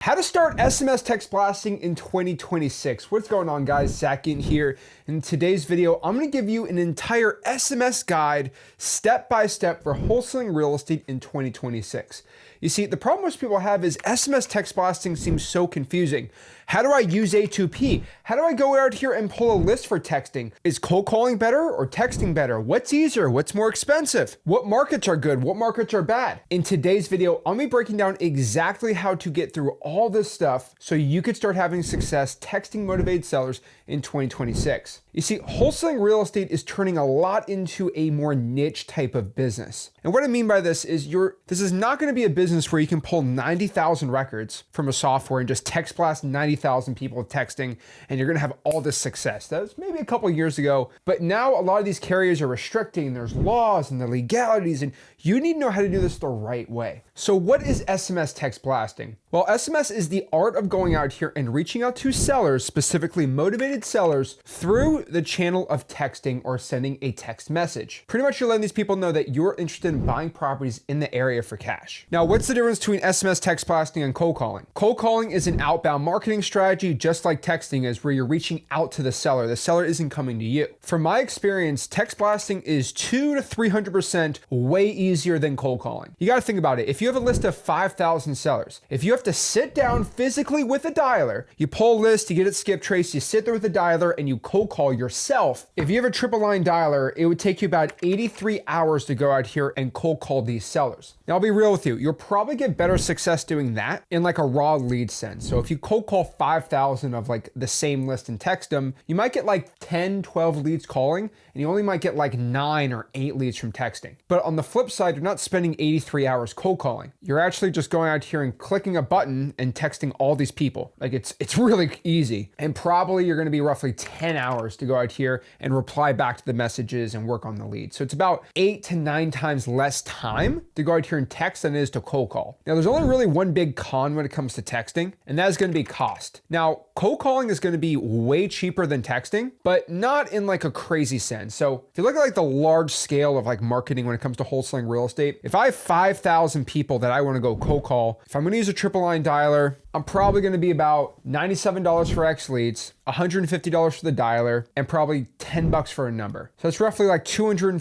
How to start SMS text blasting in 2026. What's going on, guys? Zach in here. In today's video, I'm going to give you an entire SMS guide step by step for wholesaling real estate in 2026. You see, the problem most people have is SMS text blasting seems so confusing. How do I use A2P? How do I go out here and pull a list for texting? Is cold calling better or texting better? What's easier? What's more expensive? What markets are good? What markets are bad? In today's video, I'm going to be breaking down exactly how to get through all this stuff so you could start having success texting motivated sellers in 2026. You see, wholesaling real estate is turning a lot into a more niche type of business. And what I mean by this is this is not going to be a business where you can pull 90,000 records from a software and just text blast 90,000 people with texting and you're going to have all this success. That was maybe a couple of years ago, but now a lot of these carriers are restricting, there's laws and the legalities, and you need to know how to do this the right way. So what is SMS text blasting? Well, SMS is the art of going out here and reaching out to sellers, specifically motivated sellers, through the channel of texting or sending a text message. Pretty much you're letting these people know that you're interested in buying properties in the area for cash. Now, what's the difference between SMS text blasting and cold calling? Cold calling is an outbound marketing strategy, just like texting is, where you're reaching out to the seller. The seller isn't coming to you. From my experience, text blasting is 200 to 300% way easier than cold calling. You got to think about it. If you have a list of 5,000 sellers, if you have to sit down physically with a dialer, you pull a list, you get it skip trace, you sit there with a dialer and you cold call yourself. If you have a triple line dialer, it would take you about 83 hours to go out here and cold call these sellers. Now, I'll be real with you. You'll probably get better success doing that in like a raw lead sense. So if you cold call 5,000 of like the same list and text them, you might get like 10, 12 leads calling, and you only might get like 9 or 8 leads from texting. But on the flip side, you're not spending 83 hours cold calling. You're actually just going out here and clicking a button and texting all these people. Like it's really easy. And probably you're going to be roughly 10 hours to go out here and reply back to the messages and work on the lead. So it's about 8 to 9 times less time to go out here and text than it is to cold call. Now, there's only really one big con when it comes to texting, and that is going to be cost. Now, cold calling is going to be way cheaper than texting, but not in like a crazy sense. So if you look at like the large scale of like marketing when it comes to wholesaling real estate, if I have 5,000 people that I want to go cold call, if I'm going to use a triple line dialer, I'm probably going to be about $97 for X leads, $150 for the dialer, and probably $10 for a number. So that's roughly like $257,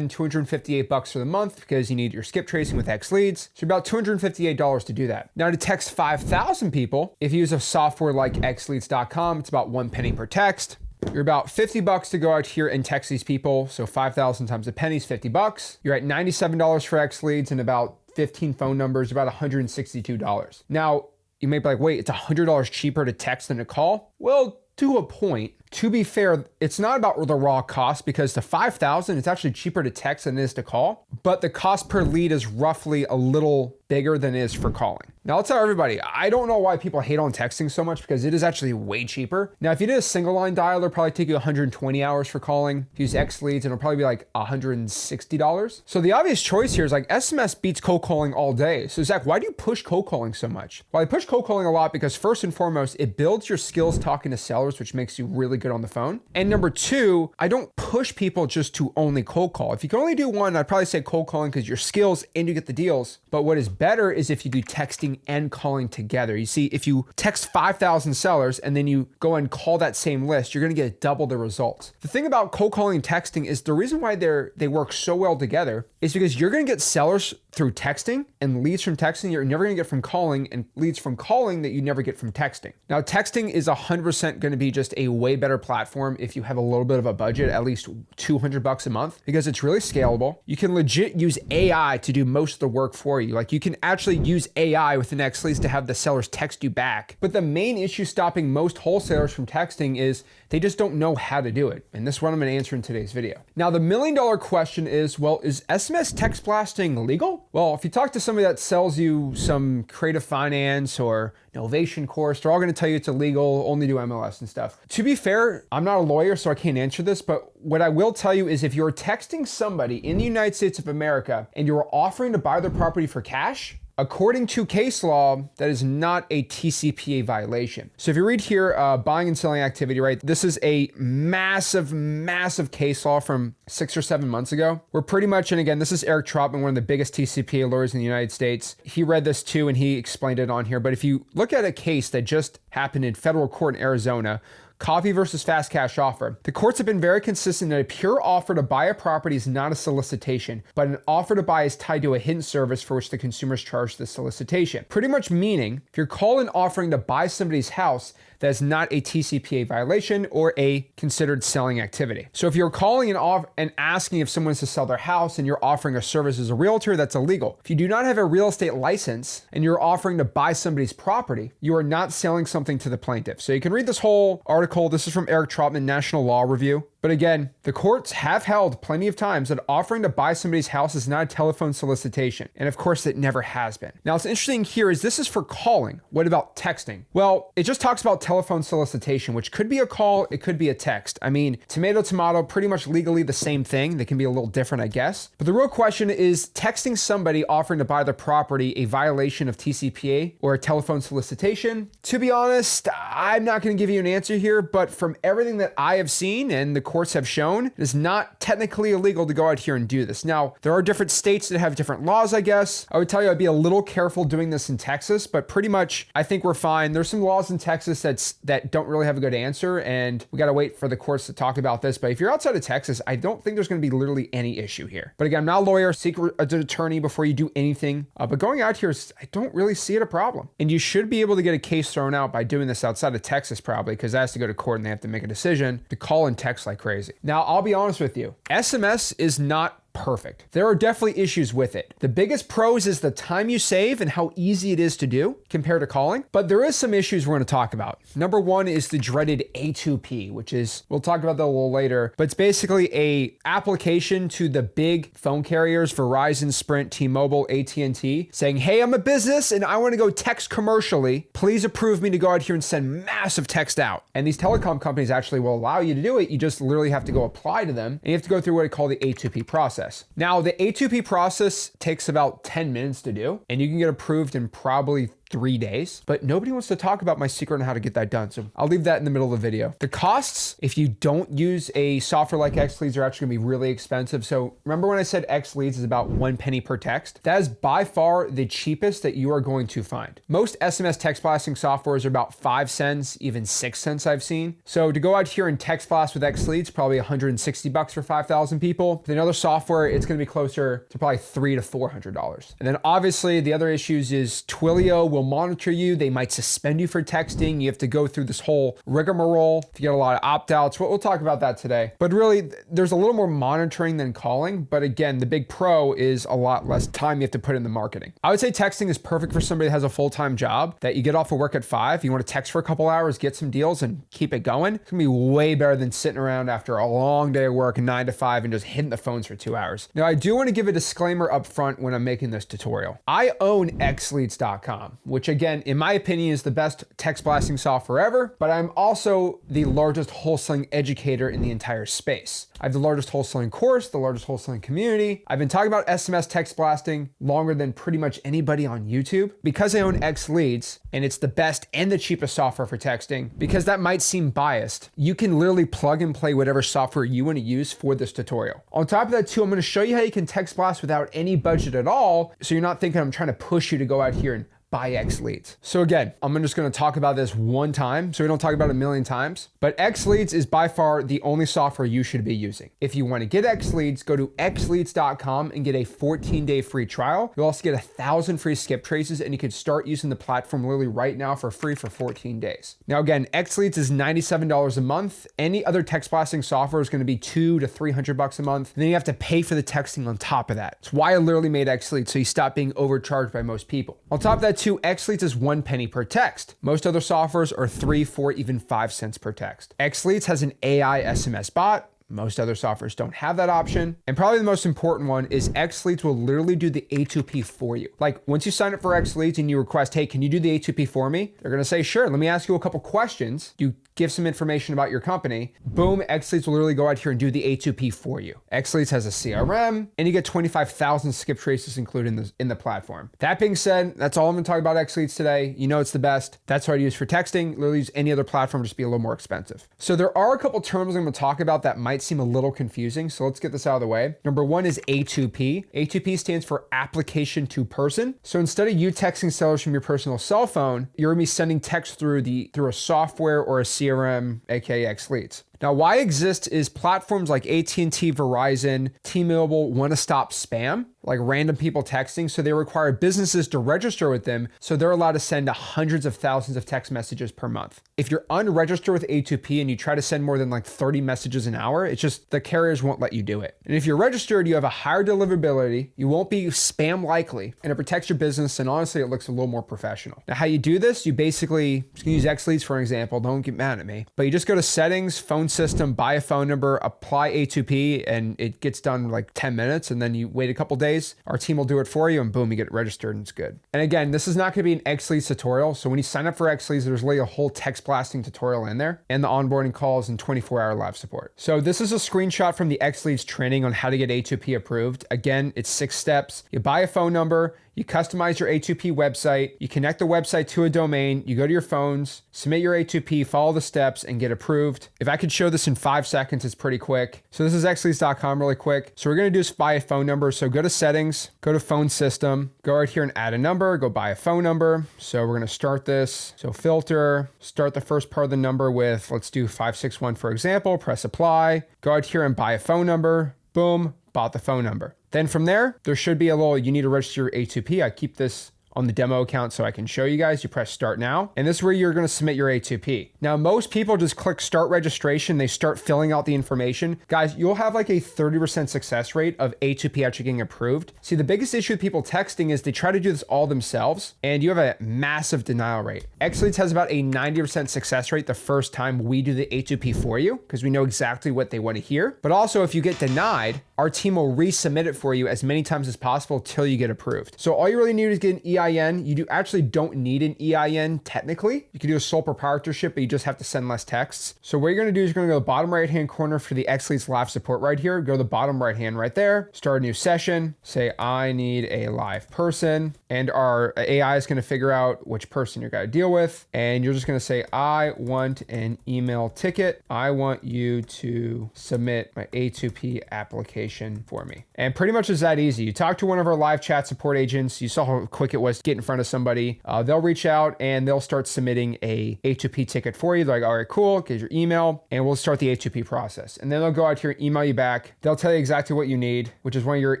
$258 for the month because you need your skip tracing with X leads. So about $258 to do that. Now to text 5,000 people, if you use a software like xleads.com, it's about 1 penny per text. You're about $50 to go out here and text these people. So 5,000 times a penny is $50. You're at $97 for X leads and about 15 phone numbers, about $162. Now, you may be like, wait, it's $100 cheaper to text than to call? Well, to a point. To be fair, it's not about the raw cost because the 5,000, it's actually cheaper to text than it is to call, but the cost per lead is roughly a little bigger than it is for calling. Now, I'll tell everybody, I don't know why people hate on texting so much because it is actually way cheaper. Now, if you did a single line dialer, it'll probably take you 120 hours for calling. If you use X leads, it'll probably be like $160. So the obvious choice here is like SMS beats cold calling all day. So Zach, why do you push cold calling so much? Well, I push cold calling a lot because first and foremost, it builds your skills talking to sellers, which makes you really good on the phone. And number two, I don't push people just to only cold call. If you can only do one, I'd probably say cold calling because your skills and you get the deals. But what is better is if you do texting and calling together. You see, if you text 5,000 sellers and then you go and call that same list, you're going to get double the results. The thing about cold calling and texting is the reason why they work so well together is because you're going to get sellers through texting and leads from texting you're never going to get from calling, and leads from calling that you never get from texting. Now, texting is 100% going to be just a way better platform if you have a little bit of a budget, at least $200 a month, because it's really scalable. You can legit use AI to do most of the work for you. Like you can actually use AI with the X leads to have the sellers text you back. But the main issue stopping most wholesalers from texting is they just don't know how to do it. And this is what I'm going to answer in today's video. Now, the $1 million question is, well, is SMS text blasting legal? Well, if you talk to somebody that sells you some creative finance or Novation course, they're all going to tell you it's illegal, only do MLS and stuff. To be fair, I'm not a lawyer, so I can't answer this, but what I will tell you is if you're texting somebody in the United States of America and you're offering to buy their property for cash, according to case law, that is not a TCPA violation. So if you read here, buying and selling activity, right? This is a massive, massive case law from 6 or 7 months ago. We're pretty much, and again, this is Eric Trotman, one of the biggest TCPA lawyers in the United States. He read this too, and he explained it on here. But if you look at a case that just happened in federal court in Arizona, Coffee versus fast cash offer. The courts have been very consistent that a pure offer to buy a property is not a solicitation, but an offer to buy is tied to a hidden service for which the consumer is charged the solicitation. Pretty much meaning, if you're calling offering to buy somebody's house, that's not a TCPA violation or a considered selling activity. So if you're calling and asking if someone's to sell their house and you're offering a service as a realtor, that's illegal. If you do not have a real estate license and you're offering to buy somebody's property, you are not selling something to the plaintiff. So you can read this whole article. This is from Eric Trotman, National Law Review. But again, the courts have held plenty of times that offering to buy somebody's house is not a telephone solicitation. And of course, it never has been. Now, what's interesting here is this is for calling. What about texting? Well, it just talks about telephone solicitation, which could be a call, it could be a text. I mean, tomato, tomato, pretty much legally the same thing. They can be a little different, I guess. But the real question is, texting somebody offering to buy their property a violation of TCPA or a telephone solicitation? To be honest, I'm not going to give you an answer here, but from everything that I have seen and the courts have shown, it is not technically illegal to go out here and do this. Now, there are different states that have different laws, I guess. I would tell you I'd be a little careful doing this in Texas, but pretty much I think we're fine. There's some laws in Texas that don't really have a good answer, and we got to wait for the courts to talk about this. But if you're outside of Texas, I don't think there's going to be literally any issue here. But again, I'm not a lawyer. Seek an attorney before you do anything. But going out here, I don't really see it a problem. And you should be able to get a case thrown out by doing this outside of Texas probably, because that has to go to court and they have to make a decision to call and text like crazy. Now, I'll be honest with you. SMS is not perfect. There are definitely issues with it. The biggest pros is the time you save and how easy it is to do compared to calling, but there is some issues we're going to talk about. Number one is the dreaded A2P, which is, we'll talk about that a little later, but it's basically a application to the big phone carriers, Verizon, Sprint, T-Mobile, AT&T, saying, hey, I'm a business and I want to go text commercially. Please approve me to go out here and send massive text out. And these telecom companies actually will allow you to do it. You just literally have to go apply to them and you have to go through what I call the A2P process. Now, the A2P process takes about 10 minutes to do, and you can get approved in probably 3 days, but nobody wants to talk about my secret on how to get that done. So I'll leave that in the middle of the video. The costs, if you don't use a software like XLeads, are actually gonna be really expensive. So remember when I said XLeads is about 1 penny per text? That is by far the cheapest that you are going to find. Most SMS text blasting softwares are about 5 cents, even 6 cents I've seen. So to go out here and text blast with XLeads, probably $160 for 5,000 people. With another software, it's gonna be closer to probably $300 to $400. And then obviously the other issues is Twilio will monitor you. They might suspend you for texting. You have to go through this whole rigmarole. If you get a lot of opt-outs, we'll talk about that today. But really, there's a little more monitoring than calling. But again, the big pro is a lot less time you have to put in the marketing. I would say texting is perfect for somebody that has a full-time job, that you get off of work at 5, you want to text for a couple hours, get some deals and keep it going. It's gonna be way better than sitting around after a long day of work, 9 to 5, and just hitting the phones for 2 hours. Now, I do want to give a disclaimer up front when I'm making this tutorial. I own xleads.com, which again, in my opinion, is the best text blasting software ever, but I'm also the largest wholesaling educator in the entire space. I have the largest wholesaling course, the largest wholesaling community. I've been talking about SMS text blasting longer than pretty much anybody on YouTube. Because I own XLeads, and it's the best and the cheapest software for texting, because that might seem biased, you can literally plug and play whatever software you want to use for this tutorial. On top of that too, I'm going to show you how you can text blast without any budget at all, so you're not thinking I'm trying to push you to go out here and buy XLeads. So again, I'm just gonna talk about this one time so we don't talk about it a million times, but XLeads is by far the only software you should be using. If you wanna get XLeads, go to xleads.com and get a 14-day free trial. You'll also get 1,000 free skip traces and you can start using the platform literally right now for free for 14 days. Now again, XLeads is $97 a month. Any other text blasting software is gonna be $200 to $300 a month. And then you have to pay for the texting on top of that. It's why I literally made XLeads, so you stop being overcharged by most people. On top of that, XLeads is 1 penny per text. Most other softwares are 3, 4, even 5 cents per text. XLeads has an AI SMS bot. Most other softwares don't have that option. And probably the most important one is X Leads will literally do the A2P for you. Like once you sign up for X Leads and you request, hey, can you do the A2P for me? They're going to say, sure, let me ask you a couple questions. You give some information about your company. Boom, X Leads will literally go out here and do the A2P for you. X Leads has a CRM and you get 25,000 skip traces included in the platform. That being said, that's all I'm going to talk about X Leads today. You know it's the best. That's what I use for texting. Literally use any other platform, just be a little more expensive. So there are a couple terms I'm going to talk about that might seem a little confusing. So let's get this out of the way. Number one is A2P. A2P stands for application to person. So instead of you texting sellers from your personal cell phone, you're going to be sending text through a software or a CRM, aka X Leads. Now, why exists is platforms like AT&T, Verizon, T-Mobile want to stop spam, like random people texting. So they require businesses to register with them. So they're allowed to send hundreds of thousands of text messages per month. If you're unregistered with A2P and you try to send more than like 30 messages an hour, it's just the carriers won't let you do it. And if you're registered, you have a higher deliverability, you won't be spam likely, and it protects your business. And honestly, it looks a little more professional. Now, how you do this, you basically, just gonna use X Leads for an example, don't get mad at me, but you just go to settings, phone system, buy a phone number, apply A2P, and it gets done in like 10 minutes. And then you wait a couple days, our team will do it for you, and boom, you get it registered and it's good. And again, this is not gonna be an X Leads tutorial. So when you sign up for X Leads, there's really a whole text blasting tutorial in there and the onboarding calls and 24-hour live support. So this is a screenshot from the X Leads training on how to get A2P approved. Again, it's 6 steps. You buy a phone number, you customize your A2P website, you connect the website to a domain, you go to your phones, submit your A2P, follow the steps, and get approved. If I could show this in 5 seconds, it's pretty quick. So this is xleads.com really quick. So we're gonna do is buy a phone number. So go to settings, go to phone system, go right here and add a number, go buy a phone number. So we're gonna start this. So filter, start the first part of the number with, let's do 561 for example, press apply, go out here and buy a phone number, boom, bought the phone number. Then from there should be a little, you need to register your A2P. I keep this on the demo account so I can show you guys. You press start now, and this is where you're going to submit your A2P. Now, most people just click start registration. They start filling out the information. Guys, you'll have like a 30% success rate of A2P actually getting approved. See, the biggest issue with people texting is they try to do this all themselves, and you have a massive denial rate. X Leads has about a 90% success rate the first time we do the A2P for you, because we know exactly what they want to hear. But also, if you get denied, our team will resubmit it for you as many times as possible till you get approved. So all you really need is get an EIN. You actually don't need an EIN technically. You can do a sole proprietorship, but you just have to send less texts. So what you're gonna do is you're gonna go to the bottom right-hand corner for the X Leads live support right here. Go to the bottom right-hand right there, start a new session, say, I need a live person, and our AI is gonna figure out which person you're gonna deal with. And you're just gonna say, I want an email ticket. I want you to submit my A2P application for me. And pretty much it's that easy. You talk to one of our live chat support agents. You saw how quick it was to get in front of somebody. They'll reach out and they'll start submitting a A2P ticket for you. They're like, all right, cool, get your email, and we'll start the A2P process. And then they'll go out here and email you back. They'll tell you exactly what you need, which is one of your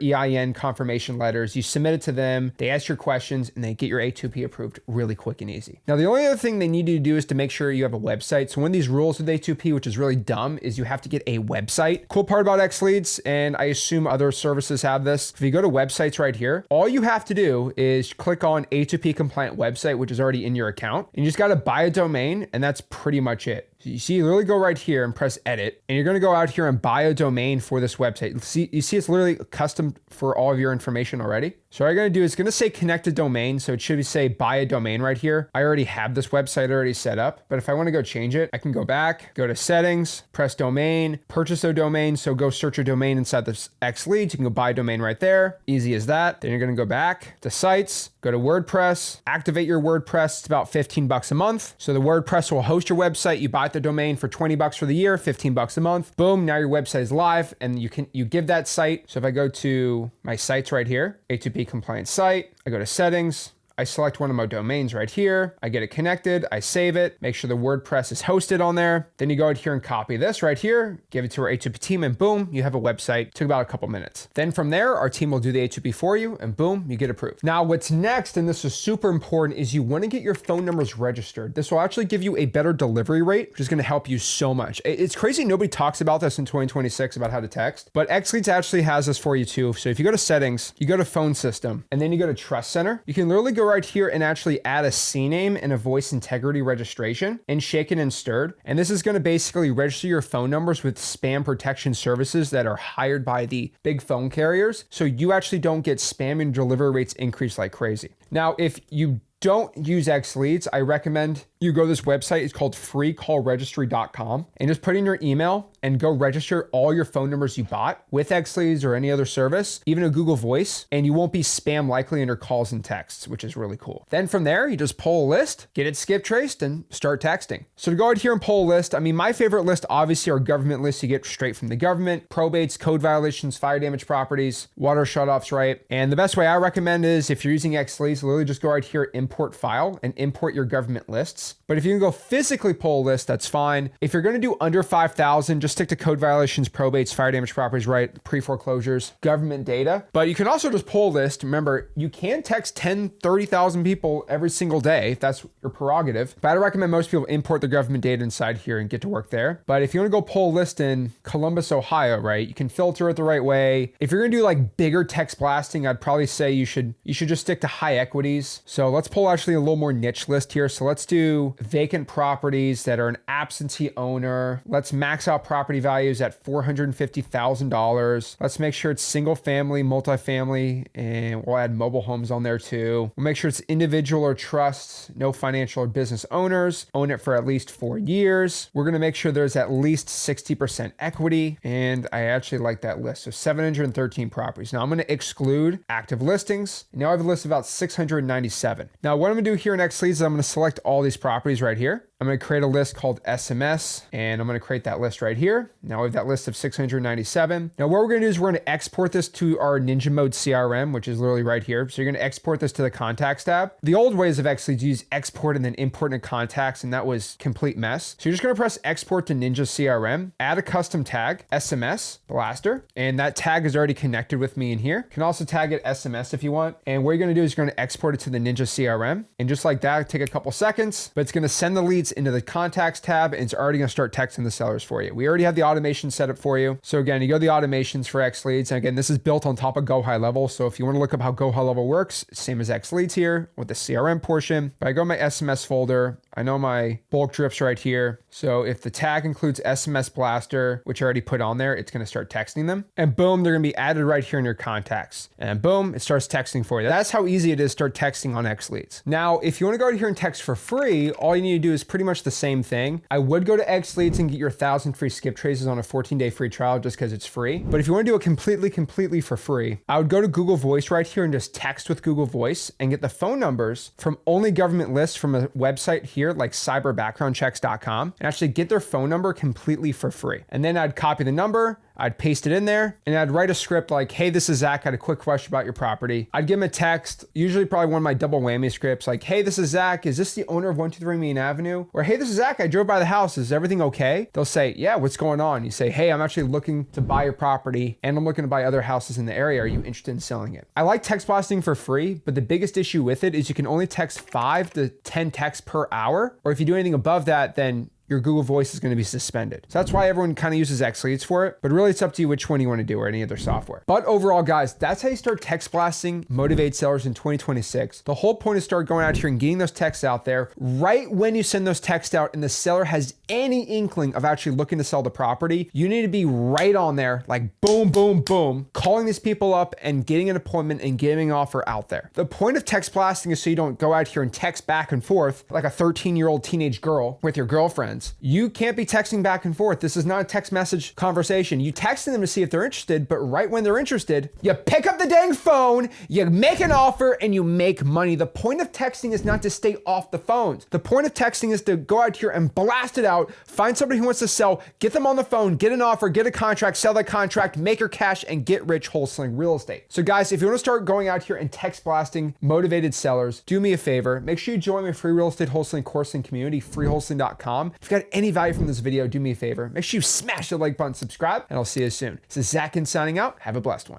EIN confirmation letters. You submit it to them, they ask your questions, and they get your A2P approved really quick and easy. Now, the only other thing they need you to do is to make sure you have a website. So one of these rules with A2P, which is really dumb, is you have to get a website. Cool part about X Leads, and I assume other services have this. If you go to websites right here, all you have to do is click on A2P compliant website, which is already in your account. And you just got to buy a domain, and that's pretty much it. So you see, you literally go right here and press edit, and you're going to go out here and buy a domain for this website. You see it's literally custom for all of your information already. So what I'm going to do is going to say connect a domain. So it should say buy a domain right here. I already have this website already set up, but if I want to go change it, I can go back, go to settings, press domain, purchase a domain. So go search your domain inside this X Leads. You can go buy a domain right there. Easy as that. Then you're going to go back to sites, go to WordPress, activate your WordPress. It's about $15 a month. So the WordPress will host your website. You buy the domain for $20 for the year, $15 a month. Boom, now your website is live, and you give that site. So if I go to my sites right here, A2P compliant site, I go to settings, I select one of my domains right here. I get it connected. I save it. Make sure the WordPress is hosted on there. Then you go out here and copy this right here, give it to our A2P team, and boom, you have a website. Took about a couple minutes. Then from there, our team will do the A2P for you, and boom, you get approved. Now, what's next, and this is super important, is you want to get your phone numbers registered. This will actually give you a better delivery rate, which is going to help you so much. It's crazy nobody talks about this in 2026 about how to text, but X Leads actually has this for you too. So if you go to settings, you go to phone system, and then you go to trust center, you can literally go right here and actually add a CNAME and a voice integrity registration and shaken and stirred. And this is going to basically register your phone numbers with spam protection services that are hired by the big phone carriers. So you actually don't get spam and delivery rates increase like crazy. Now, if you don't use X Leads, I recommend you go to this website. It's called freecallregistry.com, and just put in your email and go register all your phone numbers you bought with X Leads or any other service, even a Google Voice, and you won't be spam likely in your calls and texts, which is really cool. Then from there, you just pull a list, get it skip traced, and start texting. So to go out here and pull a list, I mean, my favorite list obviously are government lists you get straight from the government, probates, code violations, fire damage properties, water shutoffs, right? And the best way I recommend is if you're using X Leads, literally just go right here, import file, and import your government lists. But if you can go physically pull a list, that's fine. If you're going to do under 5,000, just stick to code violations, probates, fire damage properties, right? Pre-foreclosures, government data. But you can also just pull a list. Remember, you can text 10, 30,000 people every single day if that's your prerogative. But I recommend most people import their government data inside here and get to work there. But if you want to go pull a list in Columbus, Ohio, right? You can filter it the right way. If you're going to do like bigger text blasting, I'd probably say you should just stick to high equities. So let's pull actually a little more niche list here. So let's do vacant properties that are an absentee owner. Let's max out property values at $450,000. Let's make sure it's single family, multifamily, and we'll add mobile homes on there too. We'll make sure it's individual or trusts, no financial or business owners, own it for at least 4 years. We're going to make sure there's at least 60% equity. And I actually like that list. So 713 properties. Now I'm going to exclude active listings. Now I have a list of about 697. Now what I'm going to do here in X Leads is I'm going to select all these properties right here. I'm going to create a list called SMS, and I'm going to create that list right here. Now we have that list of 697. Now what we're going to do is we're going to export this to our Ninja Mode CRM, which is literally right here. So you're going to export this to the contacts tab. The old ways of X Leads use export and then import into contacts, and that was complete mess. So you're just going to press export to Ninja CRM, add a custom tag, SMS Blaster, and that tag is already connected with me in here. You can also tag it SMS if you want. And what you're going to do is you're going to export it to the Ninja CRM, and just like that, take a couple seconds, but it's going to send the leads into the contacts tab, and it's already going to start texting the sellers for you. We already have the automation set up for you. So again, you go to the automations for X Leads. And again, this is built on top of Go High Level. So if you want to look up how Go High Level works, same as X Leads here with the CRM portion. But I go to my SMS folder. I know my bulk drifts right here. So if the tag includes SMS Blaster, which I already put on there, it's going to start texting them. And boom, they're going to be added right here in your contacts. And boom, it starts texting for you. That's how easy it is to start texting on X Leads. Now, if you want to go out here and text for free, all you need to do is pretty much the same thing. I would go to X Leads and get your 1,000 free skip traces on a 14-day free trial just because it's free. But if you want to do it completely for free, I would go to Google Voice right here and just text with Google Voice and get the phone numbers from only government lists from a website here like cyberbackgroundchecks.com and actually get their phone number completely for free. And then I'd copy the number, I'd paste it in there, and I'd write a script like, hey, this is Zach, I had a quick question about your property. I'd give him a text, usually probably one of my double whammy scripts, like, hey, this is Zach, is this the owner of 123 Main Avenue? Or, hey, this is Zach, I drove by the house, is everything okay? They'll say, yeah, what's going on? You say, hey, I'm actually looking to buy your property, and I'm looking to buy other houses in the area. Are you interested in selling it? I like text blasting for free, but the biggest issue with it is you can only text 5 to 10 texts per hour, or if you do anything above that, then your Google Voice is going to be suspended. So that's why everyone kind of uses X Leads for it, but really it's up to you which one you want to do or any other software. But overall, guys, that's how you start text blasting, motivate sellers in 2026. The whole point is start going out here and getting those texts out there right when you send those texts out and the seller has any inkling of actually looking to sell the property. You need to be right on there, like boom, boom, boom, calling these people up and getting an appointment and getting an offer out there. The point of text blasting is so you don't go out here and text back and forth like a 13-year-old teenage girl with your girlfriend. You can't be texting back and forth. This is not a text message conversation. You texting them to see if they're interested, but right when they're interested, you pick up the dang phone, you make an offer, and you make money. The point of texting is not to stay off the phones. The point of texting is to go out here and blast it out, find somebody who wants to sell, get them on the phone, get an offer, get a contract, sell that contract, make your cash, and get rich wholesaling real estate. So guys, if you want to start going out here and text blasting motivated sellers, do me a favor. Make sure you join my free real estate wholesaling course and community, freewholesaling.com. If you got any value from this video, do me a favor. Make sure you smash the like button, subscribe, and I'll see you soon. This is Zach signing out. Have a blessed one.